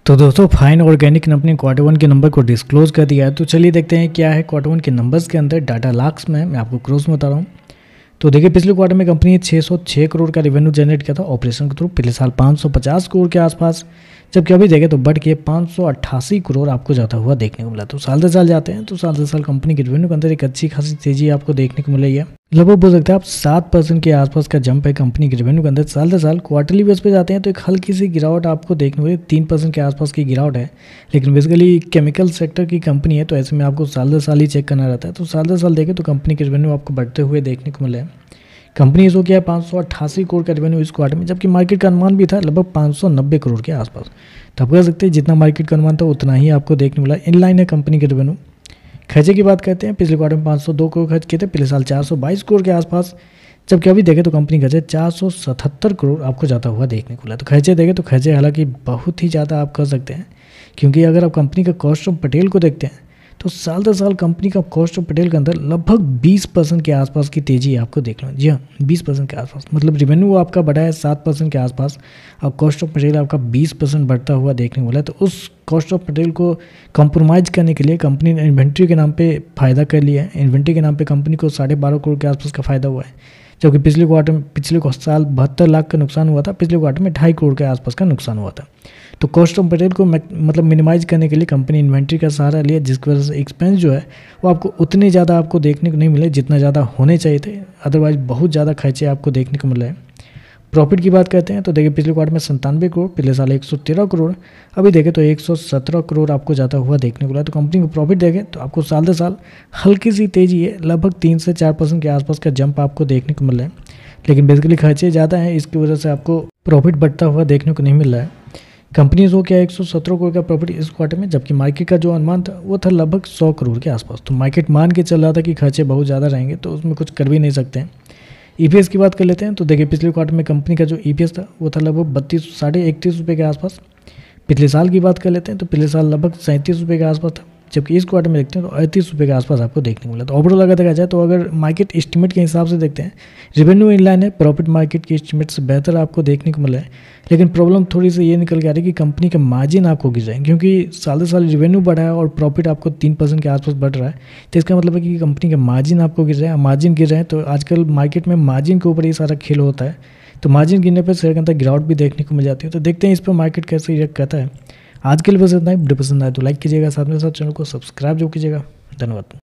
तो दोस्तों fine organic ने अपने क्वार्टर वन के नंबर को डिस्क्लोज कर दिया है। तो चलिए देखते हैं क्या है क्वार्टर वन के नंबर्स के अंदर। डाटा लाख्स में मैं आपको क्रोस में बता रहा हूँ। तो देखिए पिछले क्वार्टर में कंपनी ने 606 करोड़ का रेवेन्यू जनरेट किया था ऑपरेशन के थ्रू। पिछले साल 550 करोड़ के आसपास, जबकि अभी देखें तो बढ़ के 588 करोड़ आपको जाता हुआ देखने को मिला। तो साल दर साल जाते हैं तो साल दर साल कंपनी के रेवेन्यू के अंदर एक अच्छी खासी तेजी आपको देखने को मिल रही है। लगभग बोल सकते हैं आप 7% के आसपास का जंप है कंपनी के रेवेन्यू के अंदर साल दर साल। क्वार्टरली बेस पे जाते हैं तो एक हल्की सी गिरावट आपको देखने को मिली, 3% के आसपास की गिरावट है। लेकिन बेसिकली केमिकल सेक्टर की कंपनी है तो ऐसे में आपको साल दर साल ही चेक करना रहता है। तो साल दर साल देखें तो कंपनी के रेवेन्यू आपको बढ़ते हुए देखने को मिले। कंपनी शो किया है 588 करोड़ का रेवेन्यू इस क्वार्टर में, जबकि मार्केट का अनुमान भी था लगभग 590 करोड़ के आसपास। तो आप कह सकते हैं जितना मार्केट का अनुमान था उतना ही आपको देखने मिला। इन लाइन है कंपनी के रेवेन्यू। खर्चे की बात करते हैं, पिछले क्वार्टर में 502 करोड़ खर्च किए थे, पिछले साल 422 करोड़ के आसपास, जबकि अभी देखें तो कंपनी खर्चे 477 करोड़ आपको जाता हुआ देखने को मिला। तो खर्चे देखें तो खर्चे हालांकि बहुत ही ज़्यादा आप कर सकते हैं, क्योंकि अगर आप कंपनी का कॉस्ट ऑफ पटेल को देखते हैं तो साल दर साल कंपनी का कॉस्ट ऑफ पटेल के अंदर लगभग 20% के आसपास की तेजी आपको देख लो। जी हाँ, 20% के आसपास, मतलब रेवेन्यू आपका बढ़ा है 7% के आसपास और कॉस्ट ऑफ पटेल आपका 20% बढ़ता हुआ देखने को मिला। तो उस कॉस्ट ऑफ पटेल को कंप्रोमाइज़ करने के लिए कंपनी ने इन्वेंट्री के नाम पे फ़ायदा कर लिया है। इन्वेंट्री के नाम पे कंपनी को 12.5 करोड़ के आसपास का फ़ायदा हुआ है, जबकि पिछले साल 72 लाख का नुकसान हुआ था, पिछले क्वार्टर में 2.5 करोड़ के आसपास का नुकसान हुआ था। तो कॉस्ट ऑफ मटेरियल को मतलब मिनिमाइज करने के लिए कंपनी इन्वेंट्री का सहारा लिया, जिसकी वजह से एक्सपेंस जो है वो आपको उतने ज़्यादा आपको देखने को नहीं मिले जितना ज़्यादा होने चाहिए थे। अदरवाइज बहुत ज़्यादा खर्चे आपको देखने को मिल रहे हैं। प्रॉफिट की बात करते हैं तो देखिए पिछले क्वार्टर में 97 करोड़, पिछले साल 113 करोड़, अभी देखें तो 117 करोड़ आपको जाता हुआ देखने को मिला। तो कंपनी को प्रॉफिट देखें तो आपको साल दर साल हल्की सी तेजी है, लगभग 3 से 4% के आसपास का जंप आपको देखने को मिल रहा है। लेकिन बेसिकली खर्चे ज़्यादा हैं, इसकी वजह से आपको प्रॉफिट बढ़ता हुआ देखने को नहीं मिल रहा है। कंपनी को क्या 117 करोड़ का प्रॉफिट इस क्वार्टर में, जबकि मार्केट का जो अनुमान था वो था लगभग 100 करोड़ के आसपास। तो मार्केट मान के चल रहा था कि खर्चे बहुत ज़्यादा रहेंगे, तो उसमें कुछ कर भी नहीं सकते हैं। ईपीएस की बात कर लेते हैं तो देखिए पिछले क्वार्टर में कंपनी का जो ईपीएस था वो था लगभग 31 रुपये के आसपास। पिछले साल की बात कर लेते हैं तो पिछले साल लगभग 37 रुपये के आसपास था, जबकि इस क्वार्टर में देखते हैं तो 38 रुपये के आसपास आपको देखने को मिला। तो ओवरऑल अगर देखा जाए तो अगर मार्केट एस्टीमेट के हिसाब से देखते हैं रेवेन्यू इन लाइन है, प्रॉफिट मार्केट के एस्टीमेट से बेहतर आपको देखने को मिला है। लेकिन प्रॉब्लम थोड़ी सी ये निकल के आ रही है कि कंपनी का मार्जिन आपको गिर रहा है, क्योंकि साल दर साल रेवेन्यू बढ़ा है और प्रॉफिट आपको 3% के आसपास बढ़ रहा है। तो इसका मतलब है कि कंपनी का मार्जिन आपको गिर रहा है। मार्जिन गिर रहे हैं तो आजकल मार्केट में मार्जिन के ऊपर ही सारा खेल होता है। तो मार्जिन गिरने पर शेयर के अंदर गिरावट भी देखने को मिल जाती है। तो देखते हैं इस पर मार्केट कैसे रिएक्ट करता है। आज के लिए बस इतना ही। वीडियो पसंद आए तो लाइक कीजिएगा, साथ में साथ चैनल को सब्सक्राइब जो कीजिएगा। धन्यवाद।